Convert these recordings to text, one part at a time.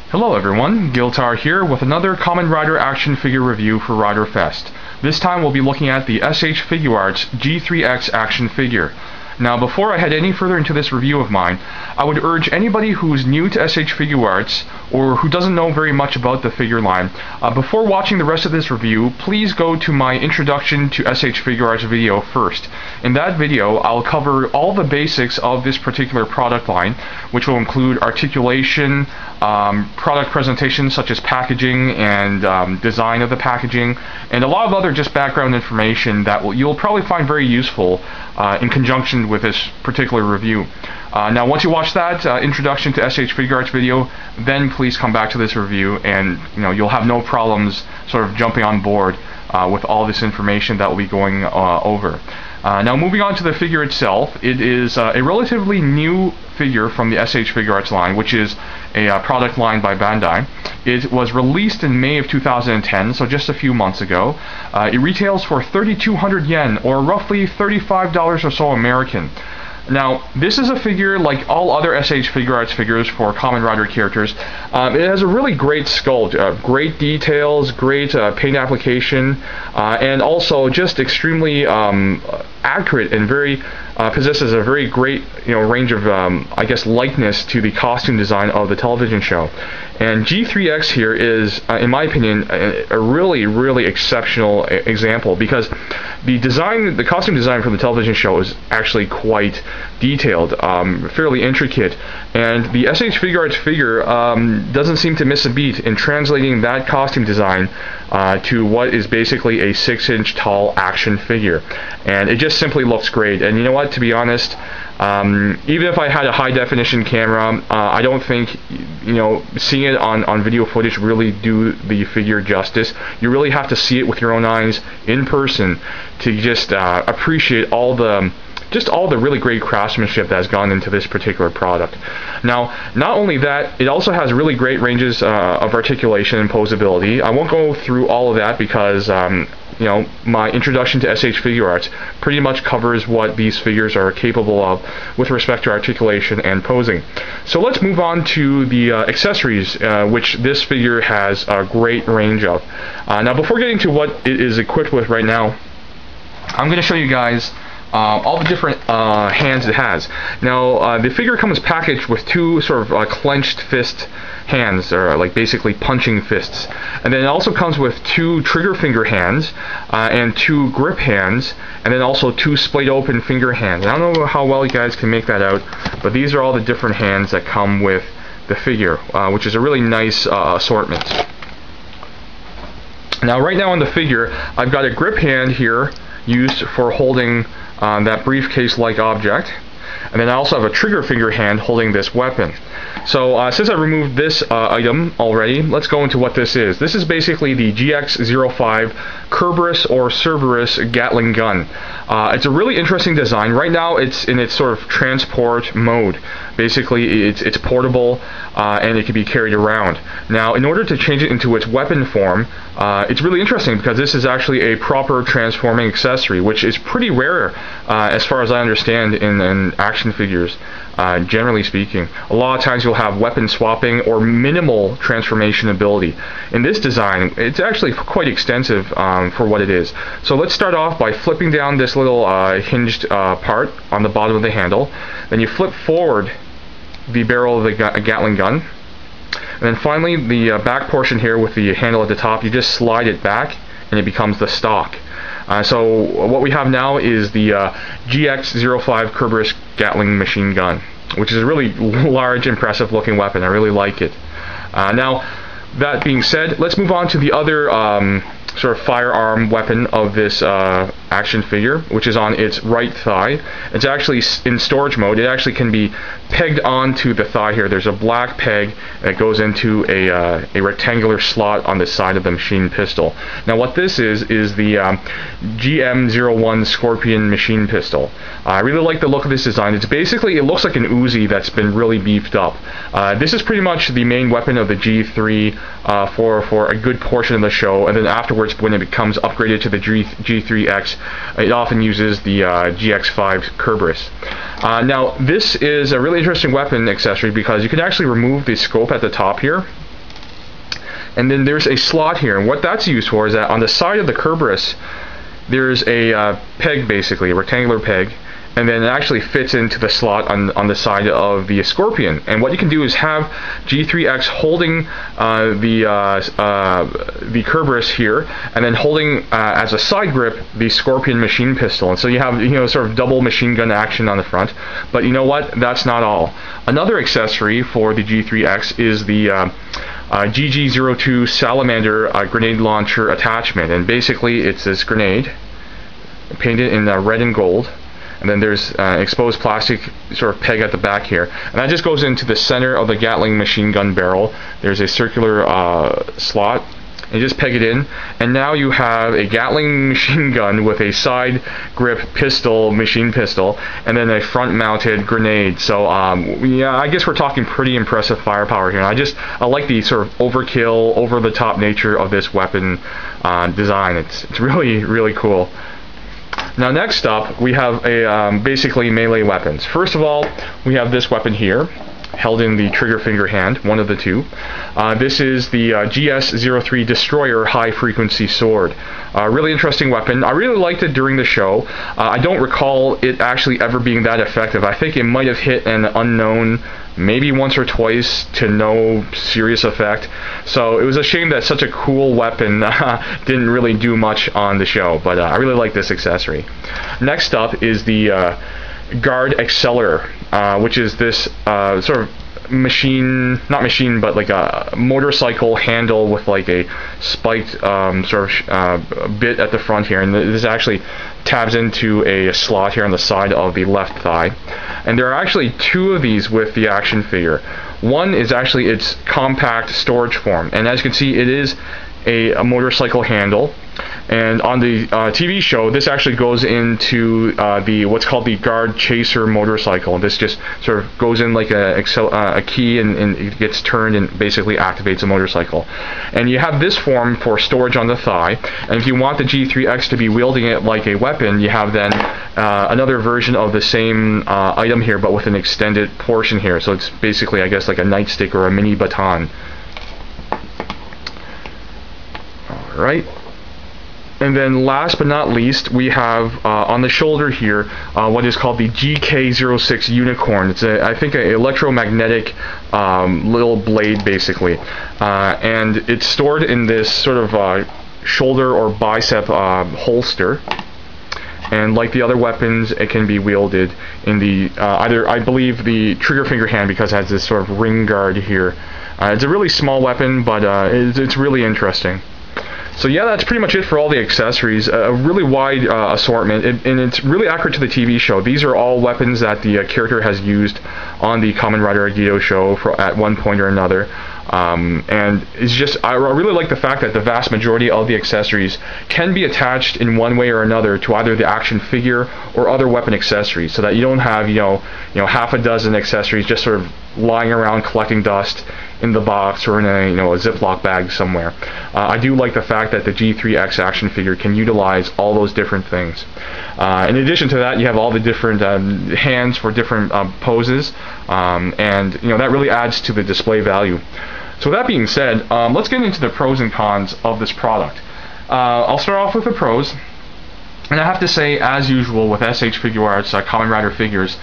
Hello everyone, Giltar here with another Kamen Rider action figure review for Rider Fest. This time we'll be looking at the SH Figuarts G3-X action figure. Now before I head any further into this review of mine, I would urge anybody who's new to SH Figuarts or who doesn't know very much about the figure line, before watching the rest of this review, please go to my introduction to SH Figuarts video first. In that video, I'll cover all the basics of this particular product line, which will include articulation, product presentation such as packaging and design of the packaging, and a lot of other just background information that you'll probably find very useful in conjunction with this particular review. Now once you watch that introduction to SH Figuarts video, then please come back to this review and you'll have no problems sort of jumping on board with all this information that we'll be going over. Now moving on to the figure itself, it is a relatively new figure from the SH Figuarts line, which is a product line by Bandai. It was released in May of 2010, so just a few months ago. It retails for 3,200 yen, or roughly $35 or so American. Now, this is a figure like all other SH Figuarts figures for Kamen Rider characters. It has a really great sculpt, great details, great paint application, and also just extremely accurate and very possesses a very great range of I guess likeness to the costume design of the television show. And G3-X here is, in my opinion, a really exceptional example, because the costume design for the television show is actually quite detailed, fairly intricate, and the SH Figuarts figure doesn't seem to miss a beat in translating that costume design to what is basically a 6-inch tall action figure, and it just simply looks great. And you know what, to be honest, even if I had a high definition camera, I don't think seeing it on video footage really do the figure justice. You really have to see it with your own eyes in person to just appreciate all the really great craftsmanship that has gone into this particular product. Now, not only that, it also has really great ranges of articulation and posability. I won't go through all of that because my introduction to SH Figuarts pretty much covers what these figures are capable of with respect to articulation and posing. So let's move on to the accessories, which this figure has a great range of. Now, before getting to what it is equipped with right now, I'm going to show you guys all the different hands it has. Now, the figure comes packaged with two sort of clenched fist hands, or like basically punching fists, and then it also comes with two trigger finger hands and two grip hands, and then also two splayed open finger hands. I don't know how well you guys can make that out, but these are all the different hands that come with the figure, which is a really nice assortment. Now, right now on the figure, I've got a grip hand here used for holding that briefcase-like object, and then I also have a trigger finger hand holding this weapon. So since I removed this item already, let's go into what this is. This is basically the GX-05 Kerberos or Cerberus Gatling gun. It's a really interesting design. Right now it's in its sort of transport mode. Basically it's portable and it can be carried around. Now, in order to change it into its weapon form, it's really interesting because this is actually a proper transforming accessory, which is pretty rare as far as I understand in action figures. Generally speaking, a lot of times you'll have weapon swapping or minimal transformation ability. In this design, it's actually quite extensive for what it is. So let's start off by flipping down this little hinged part on the bottom of the handle. Then you flip forward the barrel of the Gatling gun. And then finally, the back portion here with the handle at the top, you just slide it back and it becomes the stock. So what we have now is the GX-05 Kerberos Gatling machine gun, which is a really large, impressive looking weapon. I really like it. Now, that being said, let's move on to the other sort of firearm weapon of this action figure, which is on its right thigh. It's actually in storage mode. It actually can be pegged onto the thigh here. There's a black peg that goes into a rectangular slot on the side of the machine pistol. Now, what this is the GM01 Scorpion machine pistol. I really like the look of this design. It looks like an Uzi that's been really beefed up. This is pretty much the main weapon of the G3 for a good portion of the show, and then afterwards, when it becomes upgraded to the G3-X, it often uses the GX5 Kerberos. Now, this is a really interesting weapon accessory because you can actually remove the scope at the top here, and then there's a slot here, and what that's used for is that on the side of the Kerberos there's a peg, basically a rectangular peg, and then it actually fits into the slot on the side of the Scorpion. And what you can do is have G3-X holding the Kerberos here, and then holding as a side grip the Scorpion machine pistol. And so you have, you know, sort of double machine gun action on the front. But you know what? That's not all. Another accessory for the G3-X is the GG02 Salamander grenade launcher attachment. And basically it's this grenade painted in red and gold. And then there's exposed plastic sort of peg at the back here, and that just goes into the center of the Gatling machine gun barrel. There's a circular slot, and you just peg it in, and now you have a Gatling machine gun with a side grip pistol, machine pistol, and then a front mounted grenade. So yeah, I guess we're talking pretty impressive firepower here. And I like the sort of overkill, over the top nature of this weapon design. It's really, really cool. Now next up, we have basically melee weapons. First of all, we have this weapon here, held in the trigger finger hand, one of the two. This is the GS-03 Destroyer High Frequency Sword. Really interesting weapon. I really liked it during the show. I don't recall it actually ever being that effective. I think it might have hit an unknown maybe once or twice to no serious effect. So it was a shame that such a cool weapon didn't really do much on the show, but I really like this accessory. Next up is the Guard Acceler, which is this sort of machine, not machine, but like a motorcycle handle with like a spiked sort of bit at the front here, and this actually tabs into a slot here on the side of the left thigh. And there are actually two of these with the action figure. One is actually its compact storage form, and as you can see, it is a motorcycle handle. And on the TV show, this actually goes into what's called the Guard Chaser motorcycle. This just sort of goes in like a key, and it gets turned and basically activates a motorcycle. And you have this form for storage on the thigh. And if you want the G3-X to be wielding it like a weapon, you have then another version of the same item here, but with an extended portion here. So it's basically, I guess, like a nightstick or a mini baton. All right. And then last but not least, we have on the shoulder here what is called the GK06 Unicorn. It's I think an electromagnetic little blade, basically, and it's stored in this sort of shoulder or bicep holster. And like the other weapons, it can be wielded in the either, I believe, the trigger finger hand, because it has this sort of ring guard here. It's a really small weapon, but it's really interesting. So yeah, that's pretty much it for all the accessories. A really wide assortment, and it's really accurate to the TV show. These are all weapons that the character has used on the Kamen Rider Agito show at one point or another. And it's just, I really like the fact that the vast majority of the accessories can be attached in one way or another to either the action figure or other weapon accessories, so that you don't have, you know, half a dozen accessories just sort of lying around collecting dust in the box or in a, a Ziploc bag somewhere. I do like the fact that the G3-X action figure can utilize all those different things. In addition to that, you have all the different hands for different poses, and that really adds to the display value. So with that being said, let's get into the pros and cons of this product. I'll start off with the pros, and I have to say, as usual with SH Figuarts Kamen Rider figures,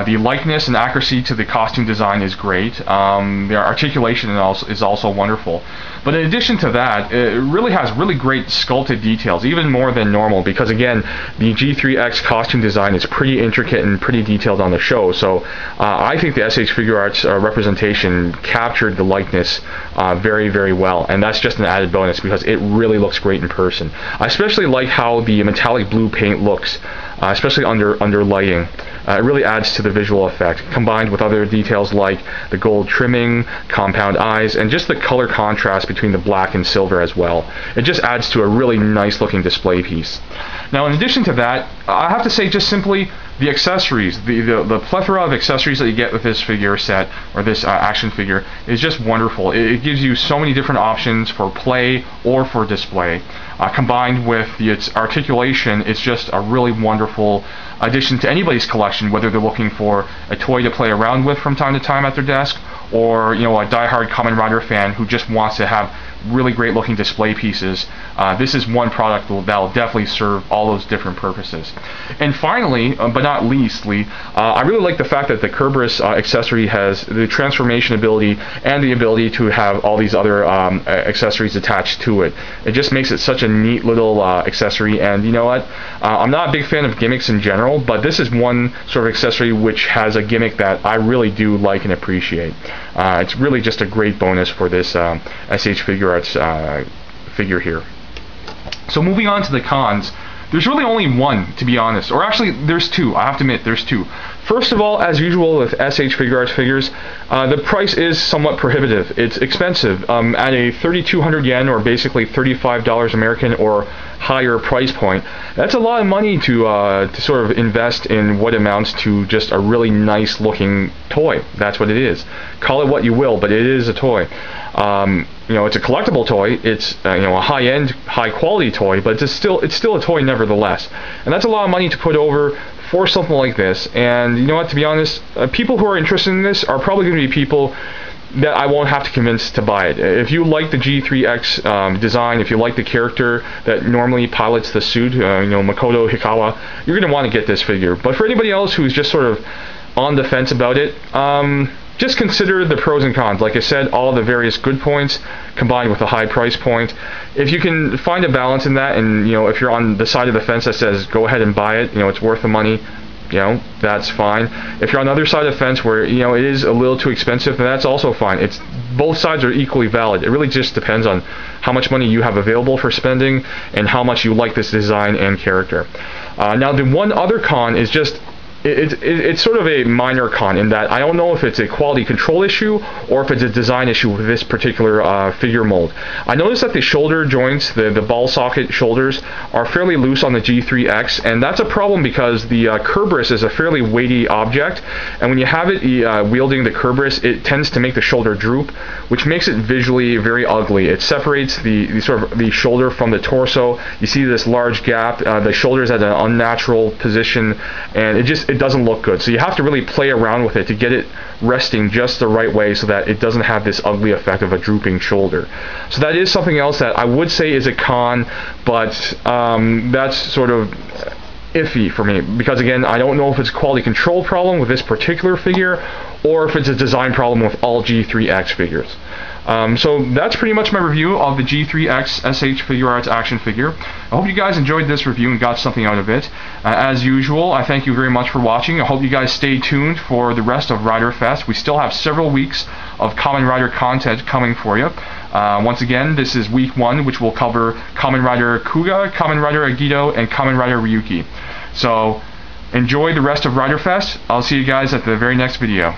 the likeness and accuracy to the costume design is great. The articulation is also wonderful. But in addition to that, it really has really great sculpted details, even more than normal, because again, the G3-X costume design is pretty intricate and pretty detailed on the show. So I think the SH Figuarts representation captured the likeness very, very well, and that's just an added bonus because it really looks great in person. I especially like how the metallic blue paint looks, especially under lighting. It really adds to the visual effect, combined with other details like the gold trimming, compound eyes, and just the color contrast between the black and silver as well. It just adds to a really nice looking display piece. Now, in addition to that, I have to say just simply the accessories, the plethora of accessories that you get with this figure set, or this action figure, is just wonderful. It gives you so many different options for play or for display. Combined with its articulation, it's just a really wonderful addition to anybody's collection, whether they're looking for a toy to play around with from time to time at their desk, or a die-hard Kamen Rider fan who just wants to have really great looking display pieces, this is one product that'll definitely serve all those different purposes. And finally, but not leastly, I really like the fact that the Kerberos accessory has the transformation ability and the ability to have all these other accessories attached to it. It just makes it such a neat little accessory. And you know what? I'm not a big fan of gimmicks in general, but this is one sort of accessory which has a gimmick that I really do like and appreciate. It's really just a great bonus for this SH Figuarts figure here. So moving on to the cons, there's really only one, to be honest. Or actually, there's two. I have to admit, there's two. First of all, as usual with SH Figuarts figures, the price is somewhat prohibitive. It's expensive. At a 3,200 yen, or basically $35 American or higher price point, that's a lot of money to sort of invest in what amounts to just a really nice looking toy. That's what it is. Call it what you will, but it is a toy. You know, it's a collectible toy. It's you know, a high-end, high-quality toy, but it's still a toy nevertheless. And that's a lot of money to put over for something like this. And you know what? To be honest, people who are interested in this are probably going to be people that I won't have to convince to buy it. If you like the G3-X design, if you like the character that normally pilots the suit, you know, Makoto Hikawa, you're going to want to get this figure. But for anybody else who's just sort of on the fence about it, just consider the pros and cons. Like I said, all the various good points combined with a high price point. If you can find a balance in that, and you know, if you're on the side of the fence that says go ahead and buy it, you know, it's worth the money, you know, that's fine. If you're on the other side of the fence where, you know, it is a little too expensive, then that's also fine. It's both sides are equally valid. It really just depends on how much money you have available for spending and how much you like this design and character. Now, the one other con is just it's sort of a minor con in that I don't know if it's a quality control issue or if it's a design issue with this particular figure mold. I noticed that the shoulder joints, the ball socket shoulders, are fairly loose on the G3-X, and that's a problem because the Kerberos is a fairly weighty object, and when you have it wielding the Kerberos, it tends to make the shoulder droop, which makes it visually very ugly. It separates the sort of the shoulder from the torso. You see this large gap. The shoulder is at an unnatural position, and it doesn't look good. So you have to really play around with it to get it resting just the right way so that it doesn't have this ugly effect of a drooping shoulder. So that is something else that I would say is a con, but that's sort of iffy for me, because again, I don't know if it's a quality control problem with this particular figure or if it's a design problem with all G3-X figures. So that's pretty much my review of the G3-X SH Figuarts action figure. I hope you guys enjoyed this review and got something out of it. As usual, I thank you very much for watching. I hope you guys stay tuned for the rest of Rider Fest. We still have several weeks of Kamen Rider content coming for you. Once again, this is week 1, which will cover Kamen Rider Kuga, Kamen Rider Agito, and Kamen Rider Ryuki. So enjoy the rest of Rider Fest. I'll see you guys at the very next video.